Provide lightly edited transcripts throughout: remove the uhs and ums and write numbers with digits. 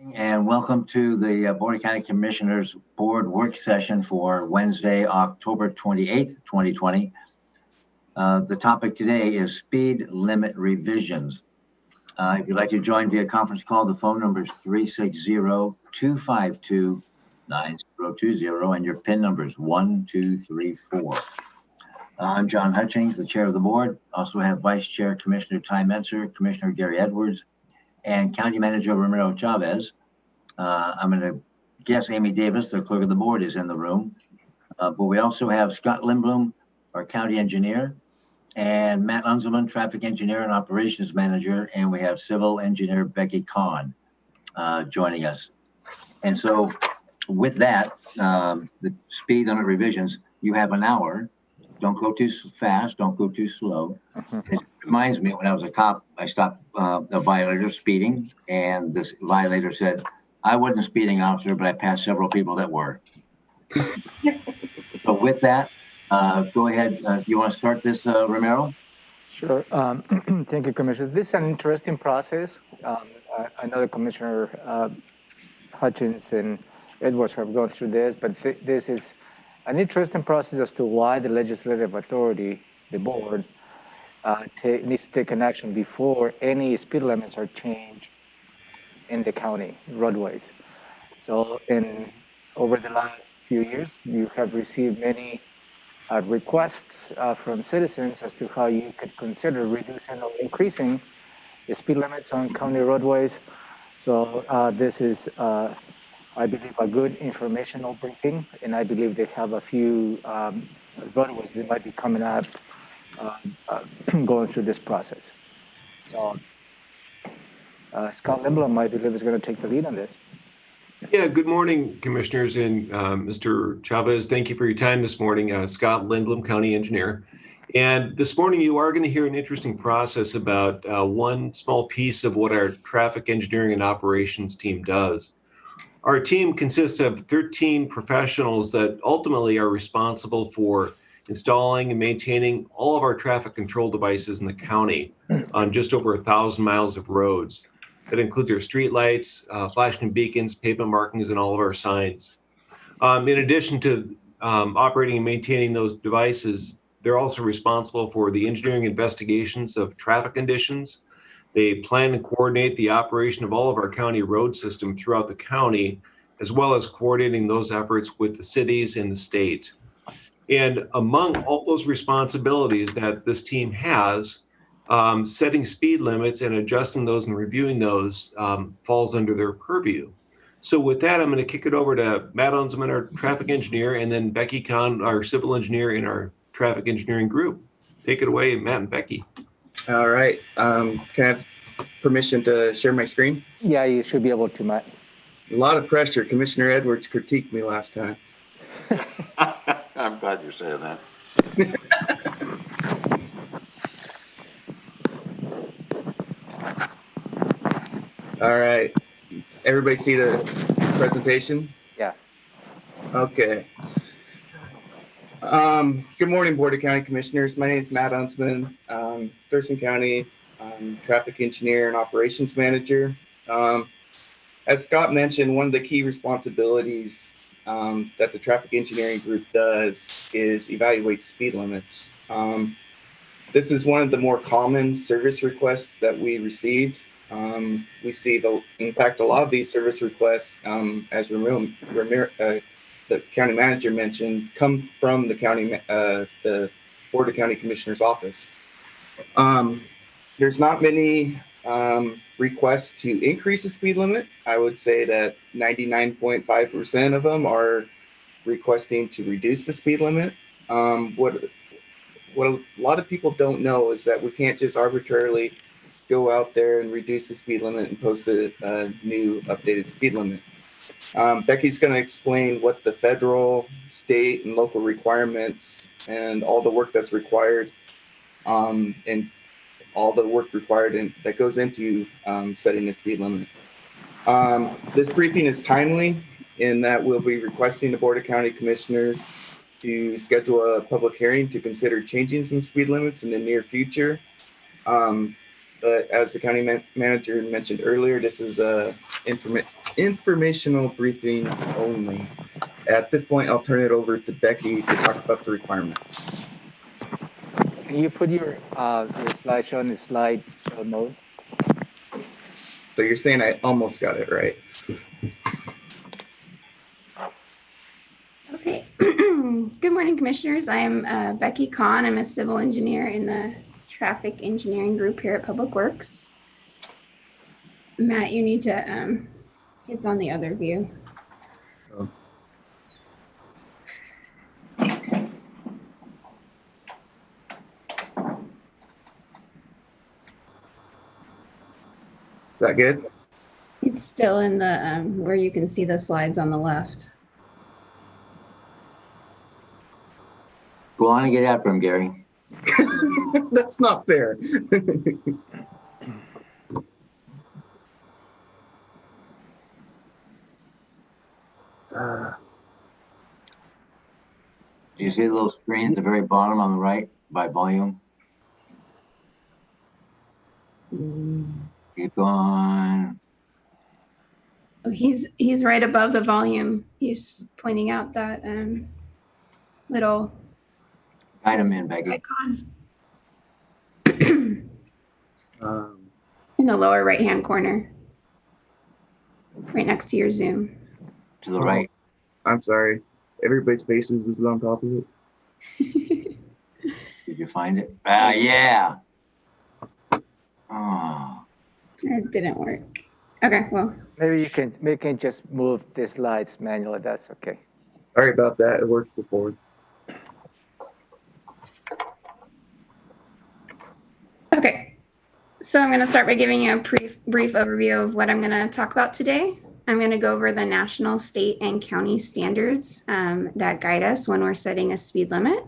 And welcome to the Board of County Commissioners Board Work Session for Wednesday, October 28th, 2020. The topic today is speed limit revisions. If you'd like to join via conference call, the phone number is 360-252-9020 and your PIN number is 1234. I'm John Hutchings, the chair of the board. Also have Vice Chair Commissioner Ty Metzer, Commissioner Gary Edwards, and County Manager Ramiro Chavez. I'm going to guess Amy Davis, the clerk of the board, is in the room. But we also have Scott Lindblom, our county engineer, and Matt Unzelman, traffic engineer and operations manager, and we have civil engineer Becky Kahn joining us. And so with that, the speed limit revisions, you have an hour. Don't go too fast, don't go too slow. It reminds me when I was a cop, I stopped a violator speeding, and this violator said, I wasn't a speeding officer, but I passed several people that were. So with that, go ahead. You want to start this, Ramiro? Sure. Thank you, Commissioner. This is an interesting process. I know the Commissioner Hutchins and Edwards have gone through this, but this is an interesting process as to why the legislative authority, the board, needs to take an action before any speed limits are changed in the county roadways. So over the last few years, you have received many requests from citizens as to how you could consider reducing or increasing the speed limits on county roadways. So this is, I believe, a good informational briefing, and I believe they have a few roadways that might be coming up going through this process. So Scott Lindblom, I believe, is going to take the lead on this. Yeah, good morning, Commissioners, and Mr. Chavez, thank you for your time this morning. Scott Lindblom, County Engineer. And this morning you are going to hear an interesting process about one small piece of what our traffic engineering and operations team does. Our team consists of 13 professionals that ultimately are responsible for installing and maintaining all of our traffic control devices in the county on just over 1,000 miles of roads. That includes our street lights, flashing beacons, pavement markings, and all of our signs. In addition to operating and maintaining those devices, they're also responsible for the engineering investigations of traffic conditions. They plan and coordinate the operation of all of our county road system throughout the county, as well as coordinating those efforts with the cities and the state. And among all those responsibilities that this team has, setting speed limits and adjusting those and reviewing those falls under their purview. So with that, I'm going to kick it over to Matt Unzelman, our traffic engineer, and then Becky Kahn, our civil engineer in our traffic engineering group. Take it away, Matt and Becky. All right. Can I have permission to share my screen? Yeah, you should be able to, Matt. A lot of pressure. Commissioner Edwards critiqued me last time. I'm glad you're saying that. All right. Everybody see the presentation? Yeah. Okay. Good morning, Board of County Commissioners. My name is Matt Unzelman, Thurston County Traffic Engineer and Operations Manager. As Scott mentioned, one of the key responsibilities that the traffic engineering group does is evaluate speed limits. This is one of the more common service requests that we receive. We see, in fact, a lot of these service requests, as the county manager mentioned, come from the Board of County Commissioners office. There's not many requests to increase the speed limit. I would say that 99.5% of them are requesting to reduce the speed limit. What a lot of people don't know is that we can't just arbitrarily go out there and reduce the speed limit and post a new updated speed limit. Becky's going to explain what the federal, state, and local requirements and all the work that's required and all the work required that goes into setting the speed limit. This briefing is timely in that we'll be requesting the Board of County Commissioners to schedule a public hearing to consider changing some speed limits in the near future. But as the county manager mentioned earlier, this is a informational briefing only. At this point, I'll turn it over to Becky to talk about the requirements. Can you put your slideshow in the slide show mode? So you're saying I almost got it right. Okay. Good morning, commissioners. I am Becky Kahn. I'm a civil engineer in the traffic engineering group here at Public Works. Matt, you need to, it's on the other view. Oh. Is that good? It's still in the, where you can see the slides on the left. Go on and get after him, Gary. That's not fair. Do you see the little screen at the very bottom on the right by volume? Keep going. Oh, he's right above the volume. He's pointing out that little Guide him in, Becky. icon Um, in the lower right-hand corner, right next to your Zoom. To the right. I'm sorry. Everybody's faces is on top of it. Did you find it? Yeah. Oh. It didn't work. Okay, well, Maybe we can just move the slides manually. That's okay. Sorry about that. It worked before. okay. So I'm going to start by giving you a brief overview of what I'm going to talk about today. I'm going to go over the national, state, and county standards that guide us when we're setting a speed limit.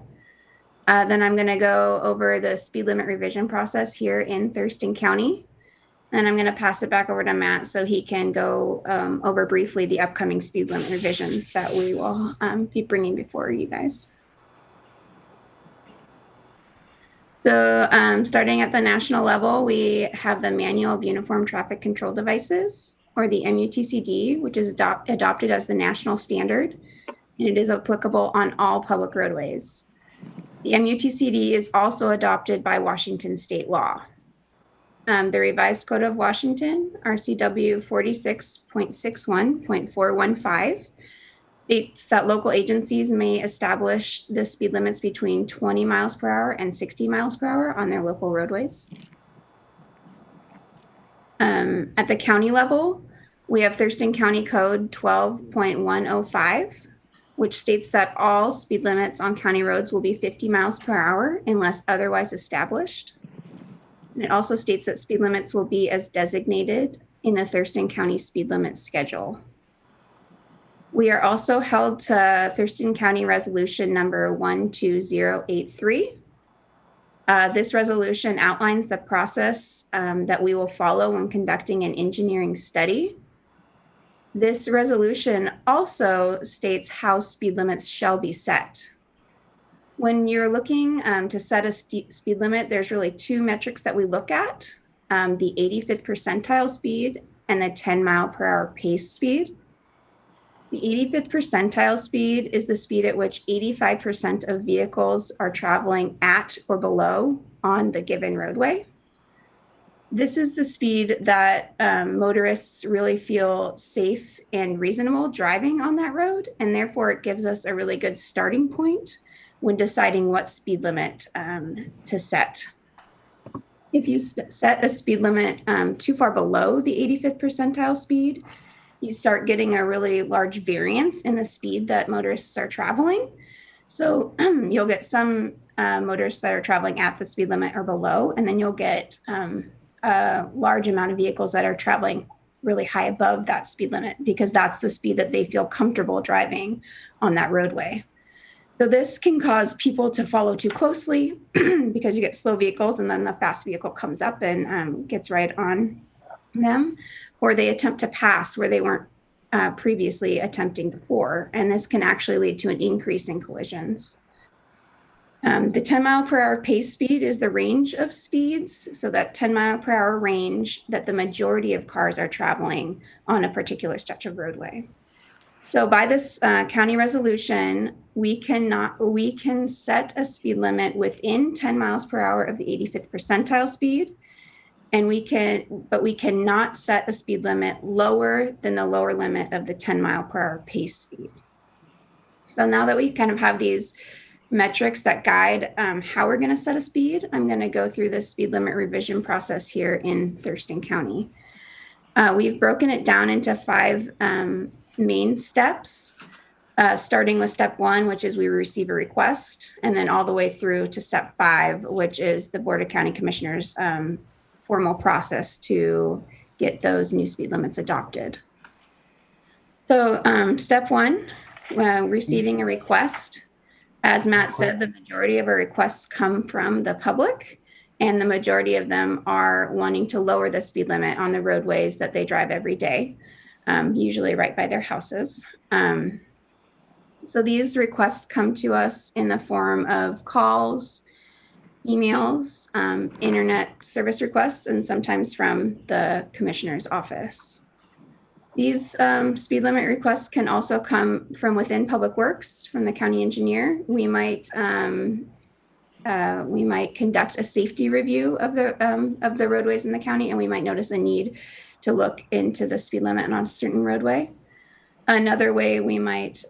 Then I'm going to go over the speed limit revision process here in Thurston County. And I'm going to pass it back over to Matt so he can go over briefly the upcoming speed limit revisions that we will be bringing before you guys. So starting at the national level, we have the Manual of Uniform Traffic Control Devices, or the MUTCD, which is adopted as the national standard, and it is applicable on all public roadways. The MUTCD is also adopted by Washington state law. The Revised Code of Washington, RCW 46.61.415, states that local agencies may establish the speed limits between 20 miles per hour and 60 miles per hour on their local roadways. At the county level, we have Thurston County Code 12.105, which states that all speed limits on county roads will be 50 miles per hour unless otherwise established. And it also states that speed limits will be as designated in the Thurston County speed limit schedule. We are also held to Thurston County Resolution number 12083. This resolution outlines the process that we will follow when conducting an engineering study. This resolution also states how speed limits shall be set. When you're looking to set a speed limit, there's really two metrics that we look at, the 85th percentile speed and the 10 mile per hour pace speed. The 85th percentile speed is the speed at which 85% of vehicles are traveling at or below on the given roadway. This is the speed that motorists really feel safe and reasonable driving on that road, and therefore it gives us a really good starting point when deciding what speed limit to set. If you set a speed limit too far below the 85th percentile speed, you start getting a really large variance in the speed that motorists are traveling. So you'll get some motorists that are traveling at the speed limit or below, and then you'll get a large amount of vehicles that are traveling really high above that speed limit because that's the speed that they feel comfortable driving on that roadway. So this can cause people to follow too closely because you get slow vehicles and then the fast vehicle comes up and gets right on them, or they attempt to pass where they weren't previously attempting before. And this can actually lead to an increase in collisions. The 10 mile per hour pace speed is the range of speeds. So that 10 mile per hour range that the majority of cars are traveling on a particular stretch of roadway. So by this county resolution, we can set a speed limit within 10 miles per hour of the 85th percentile speed. And we cannot set a speed limit lower than the lower limit of the 10 mile per hour pace speed. So now that we kind of have these metrics that guide how we're going to set a speed, I'm going to go through the speed limit revision process here in Thurston County. We've broken it down into 5 main steps, starting with step 1, which is we receive a request, and then all the way through to step 5, which is the Board of County Commissioners formal process to get those new speed limits adopted. So step 1, receiving a request. As Matt said, the majority of our requests come from the public, and the majority of them are wanting to lower the speed limit on the roadways that they drive every day, usually right by their houses. So these requests come to us in the form of calls, emails, internet service requests, and sometimes from the commissioner's office. These speed limit requests can also come from within Public Works, from the county engineer. We might conduct a safety review of the roadways in the county, and we might notice a need to look into the speed limit on a certain roadway. Another way we might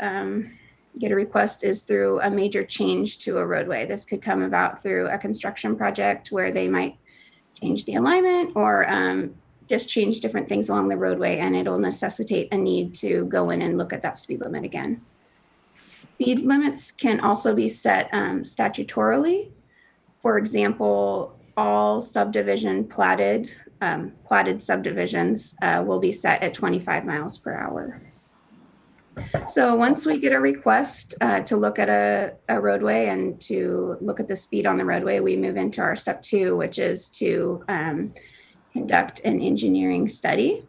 get a request is through a major change to a roadway. This could come about through a construction project where they might change the alignment or just change different things along the roadway, and it'll necessitate a need to go in and look at that speed limit again. Speed limits can also be set statutorily. For example, all subdivision platted subdivisions will be set at 25 miles per hour. So once we get a request to look at a roadway and to look at the speed on the roadway, we move into our step 2, which is to conduct an engineering study.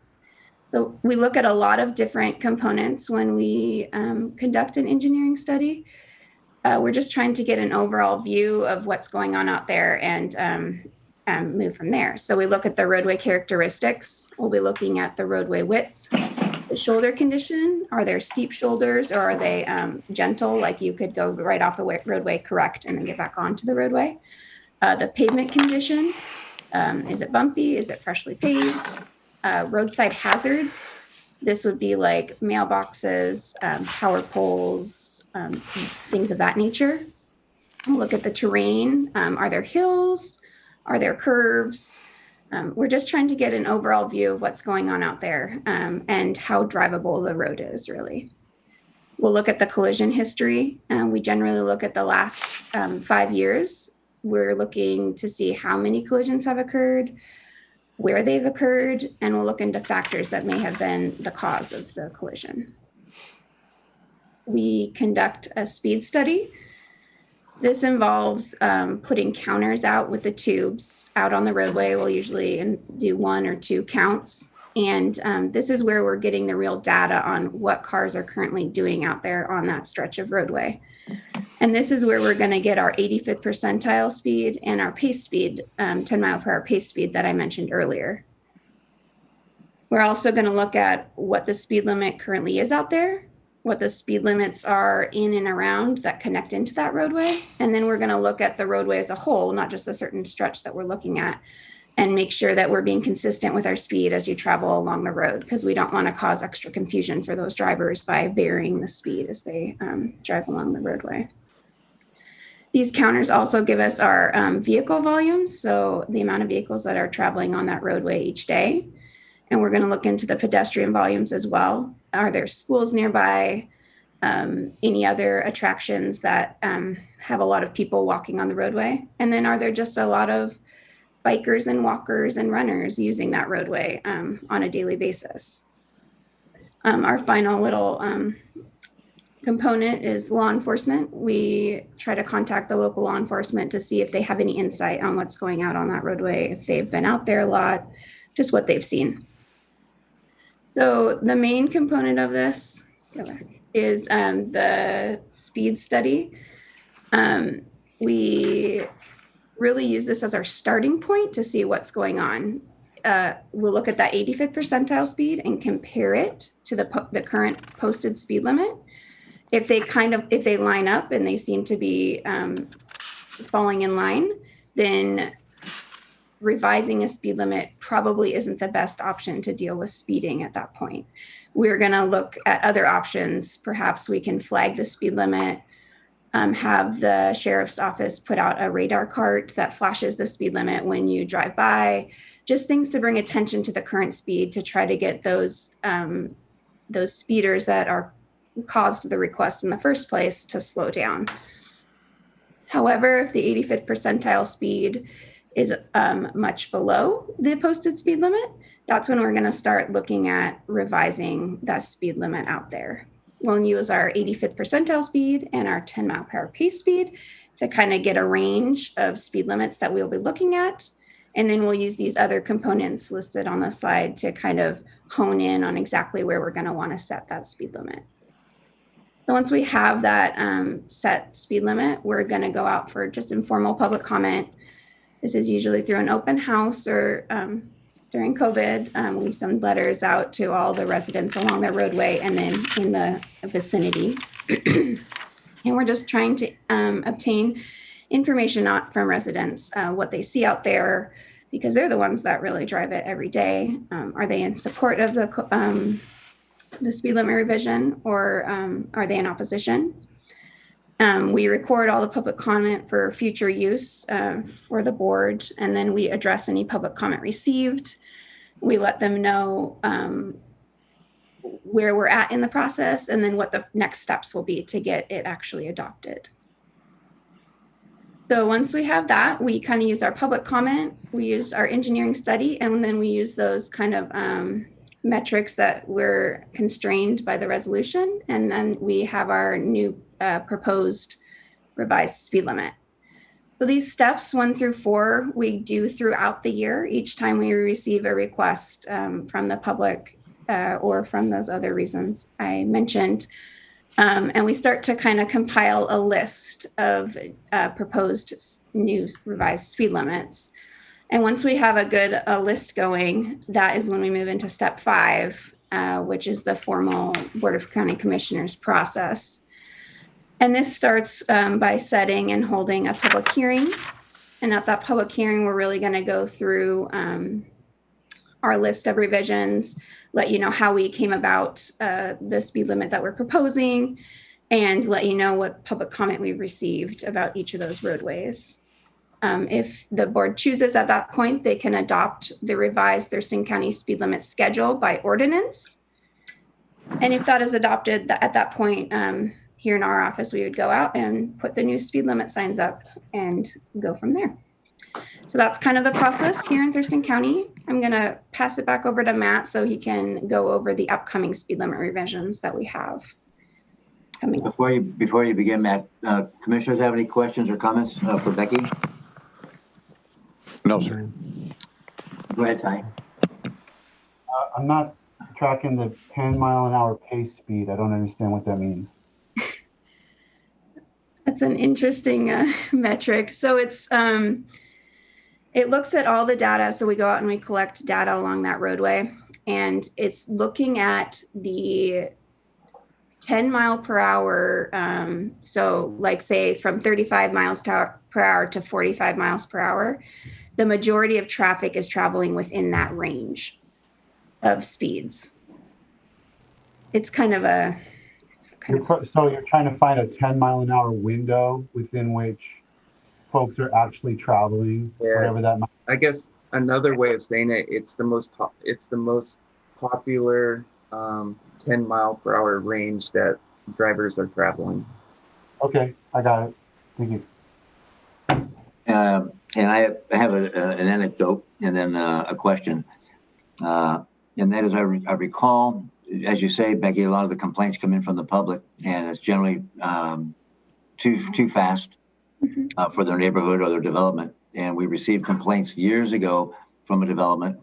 So we look at a lot of different components when we conduct an engineering study. We're just trying to get an overall view of what's going on out there and move from there. So we look at the roadway characteristics. We'll be looking at the roadway width, the shoulder condition. Are there steep shoulders, or are they gentle, like you could go right off the roadway, correct, and then get back onto the roadway? The pavement condition. Is it bumpy? Is it freshly paved? Roadside hazards. This would be like mailboxes, power poles, things of that nature. We'll look at the terrain. Are there hills? Are there curves? We're just trying to get an overall view of what's going on out there and how drivable the road is, really. We'll look at the collision history. We generally look at the last 5 years. We're looking to see how many collisions have occurred, where they've occurred, and we'll look into factors that may have been the cause of the collision. We conduct a speed study. This involves putting counters out with the tubes out on the roadway. We'll usually do 1 or 2 counts. And this is where we're getting the real data on what cars are currently doing out there on that stretch of roadway. And this is where we're going to get our 85th percentile speed and our pace speed, 10 mile per hour pace speed that I mentioned earlier. We're also going to look at what the speed limit currently is out there, what the speed limits are in and around that connect into that roadway. And then we're going to look at the roadway as a whole, not just a certain stretch that we're looking at, and make sure that we're being consistent with our speed as you travel along the road, because we don't want to cause extra confusion for those drivers by varying the speed as they drive along the roadway. These counters also give us our vehicle volumes, so the amount of vehicles that are traveling on that roadway each day. And we're going to look into the pedestrian volumes as well. Are there schools nearby? Any other attractions that have a lot of people walking on the roadway? And then are there just a lot of bikers and walkers and runners using that roadway on a daily basis? Our final little component is law enforcement. We try to contact the local law enforcement to see if they have any insight on what's going out on that roadway, if they've been out there a lot, just what they've seen. So the main component of this is the speed study. we really use this as our starting point to see what's going on. We'll look at that 85th percentile speed and compare it to the current posted speed limit. If they line up and they seem to be falling in line, then revising a speed limit probably isn't the best option to deal with speeding at that point. We're going to look at other options. Perhaps we can flag the speed limit, have the sheriff's office put out a radar cart that flashes the speed limit when you drive by, just things to bring attention to the current speed to try to get those speeders that are caused the request in the first place to slow down. However, if the 85th percentile speed is much below the posted speed limit, that's when we're going to start looking at revising that speed limit out there. We'll use our 85th percentile speed and our 10 mile per hour pace speed to kind of get a range of speed limits that we'll be looking at. And then we'll use these other components listed on the slide to kind of hone in on exactly where we're going to want to set that speed limit. So once we have that set speed limit, we're going to go out for just informal public comment. This is usually through an open house or during COVID, we send letters out to all the residents along the roadway and then in the vicinity. And we're just trying to obtain information from residents, what they see out there, because they're the ones that really drive it every day. Are they in support of the speed limit revision, or are they in opposition? We record all the public comment for future use for the board, and then we address any public comment received. We let them know where we're at in the process and then what the next steps will be to get it actually adopted. So once we have that, we kind of use our public comment, we use our engineering study, and then we use those kind of metrics that were constrained by the resolution. And then we have our new proposed revised speed limit. So these steps 1 through 4, we do throughout the year, each time we receive a request from the public or from those other reasons I mentioned. And we start to kind of compile a list of proposed new revised speed limits. And once we have a good list going, that is when we move into step 5, which is the formal Board of County Commissioners process. And this starts by setting and holding a public hearing. And at that public hearing, we're really going to go through our list of revisions, let you know how we came about the speed limit that we're proposing, and let you know what public comment we've received about each of those roadways. If the board chooses at that point, they can adopt the revised Thurston County speed limit schedule by ordinance. And if that is adopted at that point, here in our office, we would go out and put the new speed limit signs up and go from there. So that's kind of the process here in Thurston County. I'm going to pass it back over to Matt so he can go over the upcoming speed limit revisions that we have coming up. Before you begin, Matt, commissioners have any questions or comments for Becky? No, sir. Go ahead, Ty. I'm not tracking the 10 mile an hour pace speed. I don't understand what that means. That's an interesting metric. So it's it looks at all the data. So we go out and we collect data along that roadway, and it's looking at the 10 mile per hour. So like say from 35 miles per hour to 45 miles per hour, the majority of traffic is traveling within that range of speeds. It's kind of a So you're trying to find a 10 mile an hour window within which folks are actually traveling, whatever that might be. I guess another way of saying it, it's the most popular 10 mile per hour range that drivers are traveling. Okay, I got it. Thank you. And I have an anecdote and then a question. And that is, I recall, as you say, Becky, a lot of the complaints come in from the public, and it's generally too fast for their neighborhood or their development. And we received complaints years ago from a development.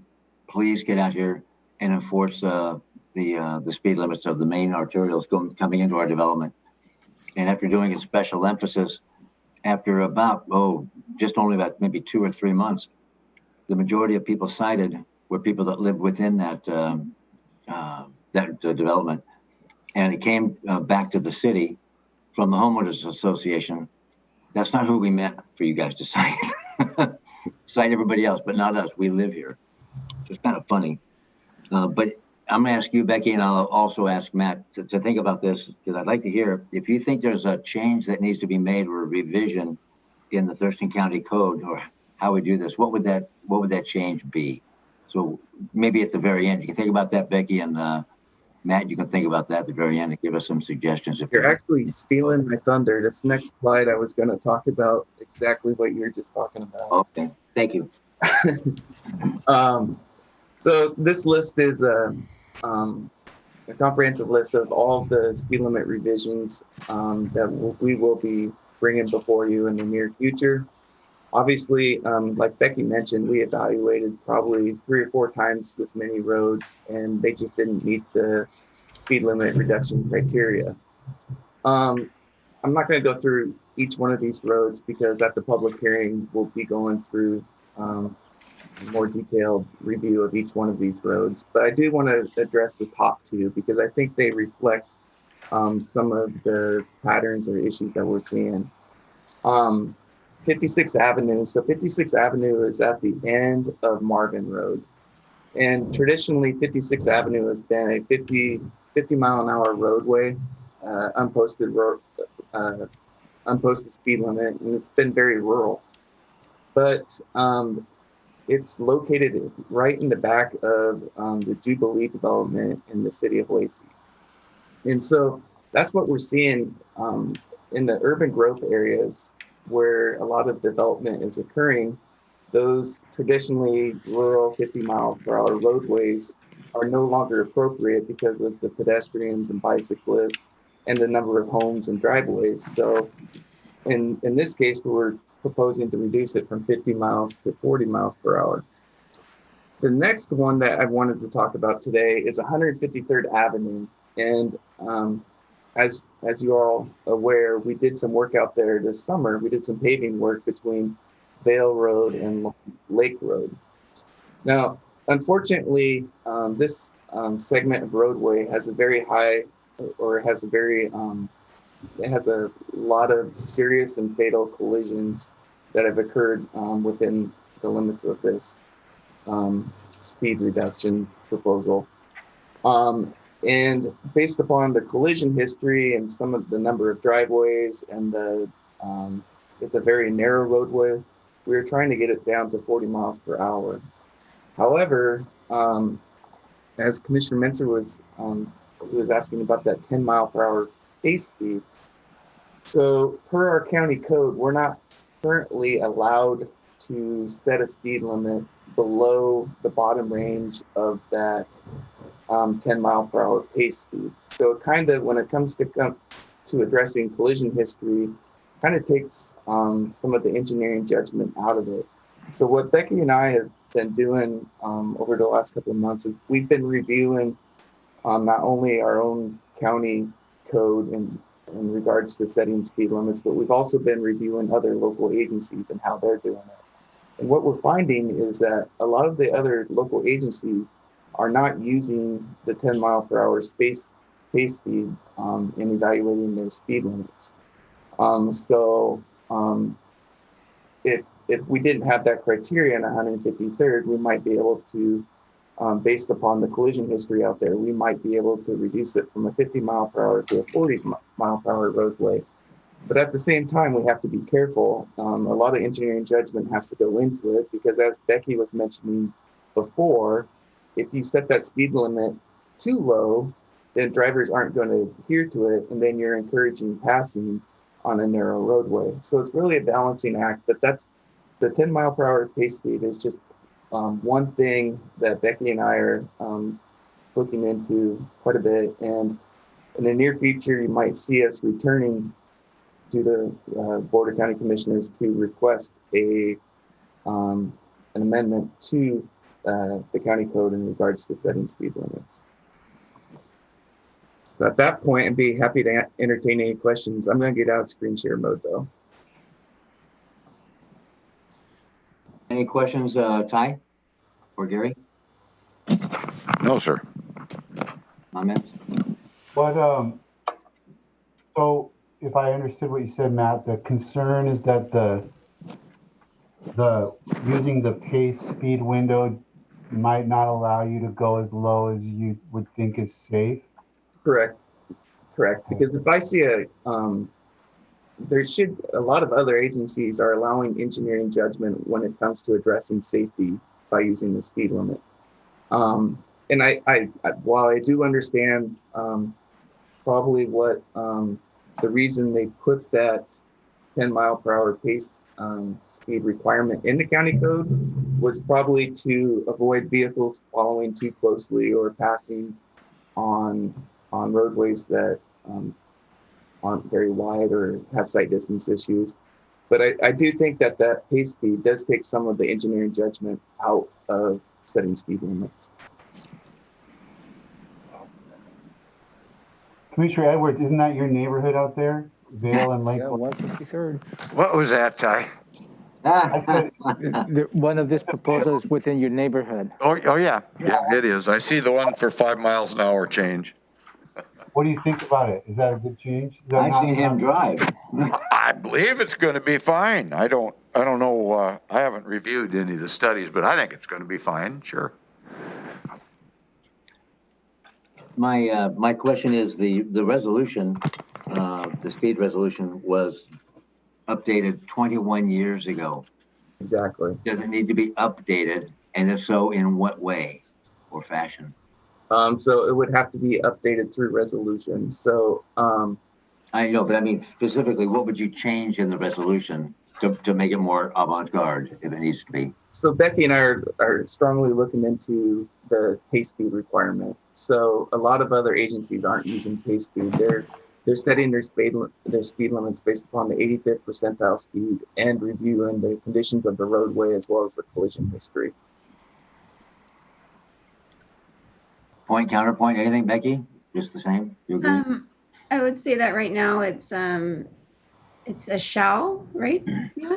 Please get out here and enforce the speed limits of the main arterials coming into our development. And after doing a special emphasis after about, just only about maybe 2 or 3 months, the majority of people cited were people that lived within that development. And it came back to the city from the homeowners association. That's not who we meant for you guys to cite. Cite everybody else, but not us. We live here. So it's kind of funny. But I'm going to ask you, Becky, and I'll also ask Matt to think about this, because I'd like to hear if you think there's a change that needs to be made or a revision in the Thurston County Code or how we do this. What would that change be? So maybe at the very end, you can think about that, Becky, and Matt, you can think about that at the very end and give us some suggestions. You're actually stealing my thunder. This next slide, I was going to talk about exactly what you're just talking about. Okay, thank you. So this list is a comprehensive list of all the speed limit revisions that we will be bringing before you in the near future. Obviously, like Becky mentioned, we evaluated probably 3 or 4 times this many roads, and they just didn't meet the speed limit reduction criteria. I'm not going to go through each one of these roads because at the public hearing, we'll be going through a more detailed review of each one of these roads. But I do want to address the top 2 because I think they reflect some of the patterns or issues that we're seeing. 56th Avenue. So 56th Avenue is at the end of Marvin Road. And traditionally, 56th Avenue has been a 50 mile an hour roadway, unposted speed limit, and it's been very rural. But it's located right in the back of the Jubilee development in the city of Lacey. And so that's what we're seeing in the urban growth areas where a lot of development is occurring. Those traditionally rural 50 mile per hour roadways are no longer appropriate because of the pedestrians and bicyclists and the number of homes and driveways. So in this case, we're proposing to reduce it from 50 miles to 40 miles per hour. The next one that I wanted to talk about today is 153rd Avenue. And as you are all aware, we did some work out there this summer. We did some paving work between Vale Road and Lake Road. Now, unfortunately, this segment of roadway has a very high, or has a very, it has a lot of serious and fatal collisions that have occurred within the limits of this speed reduction proposal. And based upon the collision history and some of the number of driveways and it's a very narrow roadway, we were trying to get it down to 40 miles per hour. However, as Commissioner Menzer was asking about that 10 mile per hour base speed. So per our county code, we're not currently allowed to set a speed limit below the bottom range of that 10 mile per hour pace speed. So it kind of, when it comes to addressing collision history, kind of takes some of the engineering judgment out of it. So what Becky and I have been doing over the last couple of months is we've been reviewing not only our own county code in regards to setting speed limits, but we've also been reviewing other local agencies and how they're doing it. And what we're finding is that a lot of the other local agencies are not using the 10 mile per hour pace speed in evaluating their speed limits. If we didn't have that criteria in 153rd, we might be able to, based upon the collision history out there, we might be able to reduce it from a 50 mile per hour to a 40 mile per hour roadway. But at the same time, we have to be careful. A lot of engineering judgment has to go into it because, as Becky was mentioning before, if you set that speed limit too low, then drivers aren't going to adhere to it, and then you're encouraging passing on a narrow roadway. So it's really a balancing act, but that's the 10 mile per hour pace speed is just one thing that Becky and I are looking into quite a bit. And in the near future, you might see us returning to the Board of County Commissioners to request an amendment to the county code in regards to setting speed limits. So at that point, I'd be happy to entertain any questions. I'm going to get out of screen share mode though. any questions, Ty or Gary? No, sir. Comments? But, so if I understood what you said, Matt, the concern is that the using the pace speed window might not allow you to go as low as you would think is safe. Correct. Because if I see a lot of other agencies are allowing engineering judgment when it comes to addressing safety by using the speed limit. And I while I do understand probably what the reason they put that 10-mile-per-hour pace speed requirement in the county codes was probably to avoid vehicles following too closely or passing on roadways that aren't very wide or have sight distance issues. But I do think that pace speed does take some of the engineering judgment out of setting speed limits. Commissioner Edwards, isn't that your neighborhood out there? Vale and Lake? Yeah, 153rd. What was that, Ty? I said, One of these proposals within your neighborhood. Oh, yeah. Yeah, it is. I see the one for 5 miles an hour change. what do you think about it? Is that a good change? Is that I've not- seen him drive. I believe it's going to be fine. I don't know. I haven't reviewed any of the studies, but I think it's going to be fine. Sure. My question is the resolution, the speed resolution was updated 21 years ago. Exactly. Does it need to be updated? And if so, in what way or fashion? So it would have to be updated through resolution. So I know, but I mean, specifically, what would you change in the resolution to make it more avant-garde if it needs to be? So Becky and I are strongly looking into the pace speed requirement. So a lot of other agencies aren't using pace speed. They're setting their speed limits based upon the 85th percentile speed and reviewing the conditions of the roadway as well as the collision history. Point, counterpoint, anything, Becky? Just the same? You agree? I would say that right now it's a shall, right? Yeah.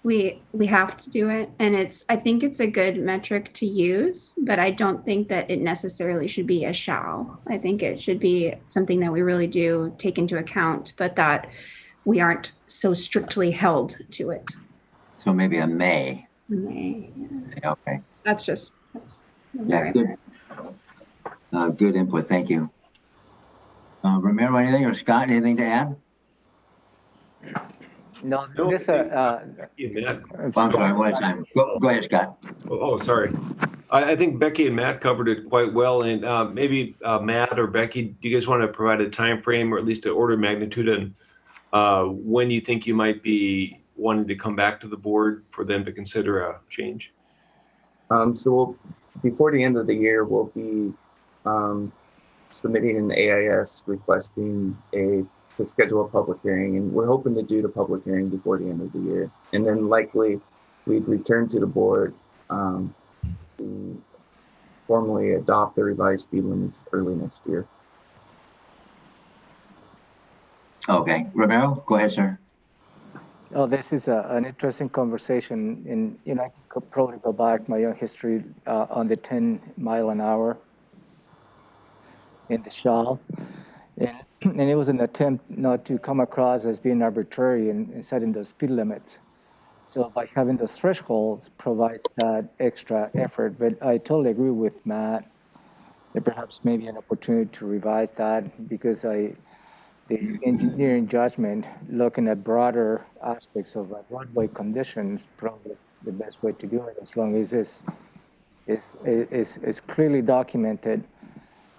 We have to do it, and I think it's a good metric to use, but I don't think that it necessarily should be a shall. I think it should be something that we really do take into account, but that we aren't so strictly held to it. So maybe a may. May. Yeah. Okay. That's Yeah, good. Good input. Thank you. Romero, anything, or Scott, anything to add? No, No, this, Becky and Matt. I'm sorry, one at a time. Go ahead, Scott. Oh, sorry. I think Becky and Matt covered it quite well. And maybe Matt or Becky, do you guys want to provide a time frame or at least an order of magnitude on when you think you might be wanting to come back to the board for them to consider a change? So before the end of the year, we'll be submitting an AIS requesting to schedule a public hearing, and we're hoping to do the public hearing before the end of the year. And then likely we'd return to the board to formally adopt the revised speed limits early next year. Okay. Romero, go ahead, sir. oh, this is an interesting conversation, and I could probably go back my own history on the 10-mile an hour in the shall. And it was an attempt not to come across as being arbitrary in setting those speed limits. So by having those thresholds provides that extra effort. But I totally agree with Matt that perhaps maybe an opportunity to revise that, because the engineering judgment, looking at broader aspects of roadway conditions, probably is the best way to do it, as long as it's clearly documented.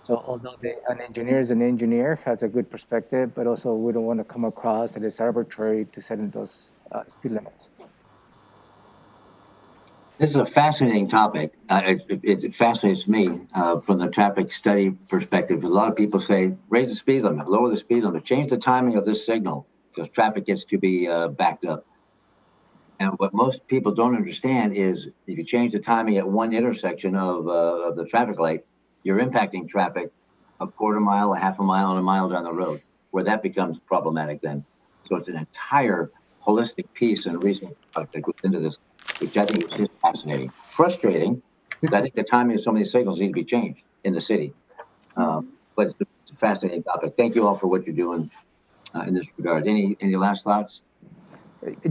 So although an engineer is an engineer, has a good perspective, but also we don't want to come across that it's arbitrary to set in those speed limits. This is a fascinating topic. It fascinates me from the traffic study perspective. A lot of people say, raise the speed limit, lower the speed limit, change the timing of this signal because traffic gets to be backed up. And what most people don't understand is if you change the timing at one intersection of the traffic light, you're impacting traffic a quarter mile, a half a mile, and a mile down the road, where that becomes problematic then. So it's an entire holistic piece and reason that goes into this which I think is just fascinating. Frustrating, but I think the timing of some of these signals need to be changed in the city. But it's a fascinating topic. Thank you all for what you're doing in this regard. Any last thoughts?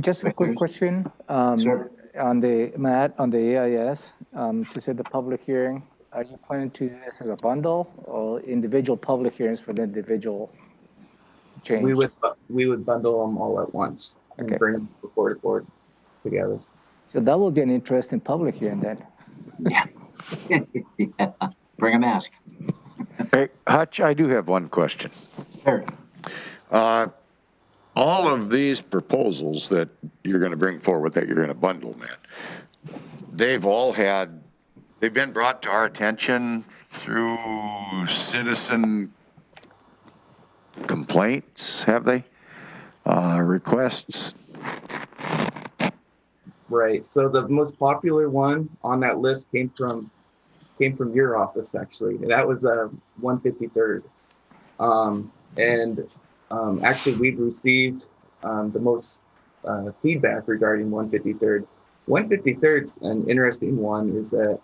Just a quick question. Sure. On the, Matt, on the AIS, to set the public hearing, are you planning to do this as a bundle or individual public hearings for the individual change? We would bundle them all at once and Okay. bring them before the board together. So that will be an interesting public hearing then. Yeah. Yeah. Bring a mask. Hey, Hutch, I do have one question. Sure. All of these proposals that you're going to bring forward, that you're going to bundle, man, they've been brought to our attention through citizen complaints, have they? Requests? Right. So the most popular one on that list came from your office, actually. And that was 153rd. Actually, we've received the most feedback regarding 153rd. 153rd's an interesting one is that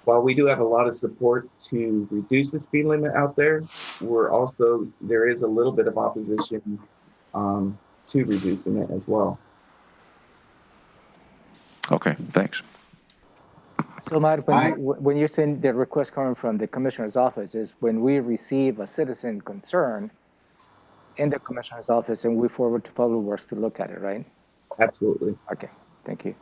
while we do have a lot of support to reduce the speed limit out there, there is a little bit of opposition to reducing it as well. Okay, thanks. So Matt, when you're saying the request coming from the commissioner's office is when we receive a citizen concern in the commissioner's office and we forward to Public Works to look at it, right? Absolutely. Okay, thank you.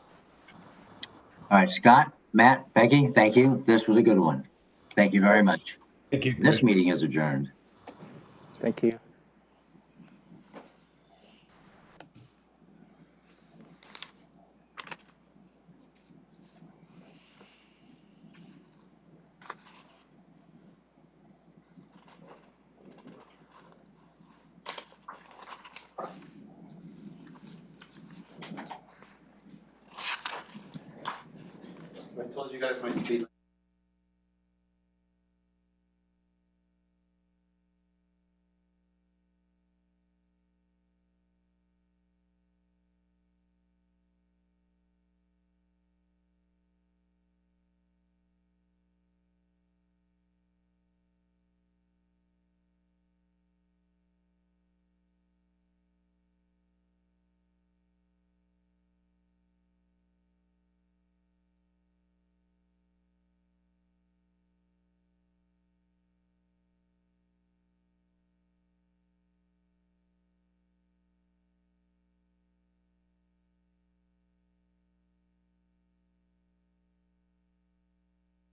All right, Scott, Matt, Becky, thank you. This was a good one. Thank you very much. Thank you. This meeting is adjourned. Thank you. I told you guys my speed.